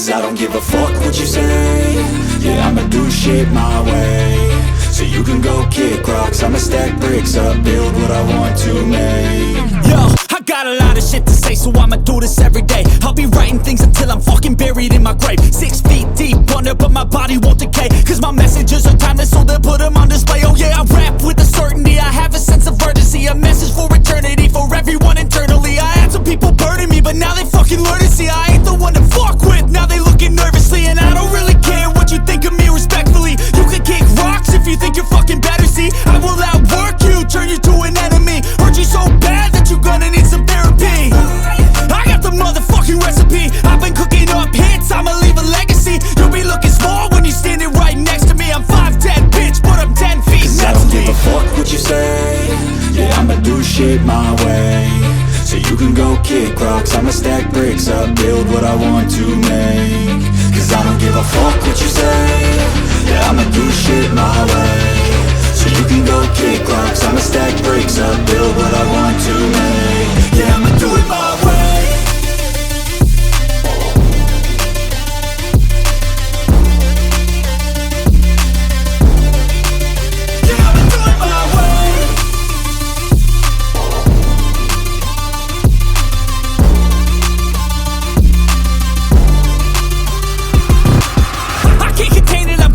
Cause I don't give a fuck what you say. Yeah, I'ma do shit my way. So you can go kick rocks, I'ma stack bricks up, build what I want to make. Yo, I got a lot of shit to say, so I'ma do this every day. I'll be writing things until I'm fucking buried in my grave. 6 feet deep under, but my body won't decay. Cause my messages are timeless, so they'll put them on display. Oh yeah, I rap with a certainty, I have a sense of urgency. A message for eternity, for everyone internally. I had some people burning me, but now they fucking learn to see I ain't the one to fuck with, now they looking nervously. And I don't really care what you think of me, respectfully. You can kick rocks if you think you're fucking better, see. I will outwork you, turn you to an enemy. Hurt you so bad that you're gonna need some therapy. I got the motherfucking recipe, I've been cooking up hits, I'ma leave a legacy. You'll be looking small when you're standing right next to me. I'm 5'10", bitch, but I'm 10 feet Cause next I don't to me. give a fuck what you say. Yeah, I'ma do shit my way. So you can go kick rocks, I'ma stack bricks up, build what I want to make. Cause I don't give a fuck what you say. Yeah, I'ma do shit my way. So you can go kick rocks, I'ma stack bricks up, build what I want to make. Yeah, I'ma do it my way.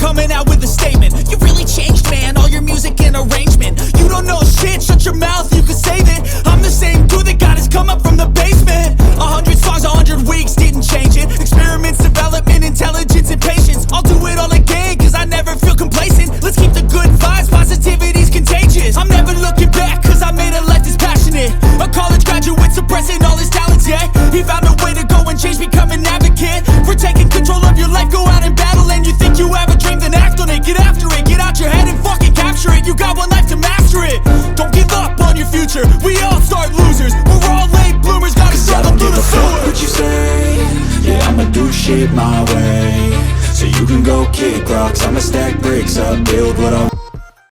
Coming out with a statement. You really changed, man, all your music and arrangement. You don't know shit, shut your mouth, you can save it. I'm the same dude that got his come up from the basement. 100 songs, 100 weeks, didn't change it. Experiments, development, intelligence, and patience. I'll do it all again, cause I never feel complacent. Let's keep the good vibes, positivity's contagious. I'm never looking back, cause I made a life that's passionate. A college graduate suppressing all his talents, yeah. He found a way to go and change, become an advocate. For taking control of your life, go out and battle. And you think you have a dream, then act on it. Get after it, get out your head and fucking capture it. You got one life to master it. Don't give up on your future, we all start losers. We're all late bloomers, gotta struggle through the sewer. What you say? Yeah, I'ma do shit my way. So you can go kick rocks, I'ma stack bricks up, build what I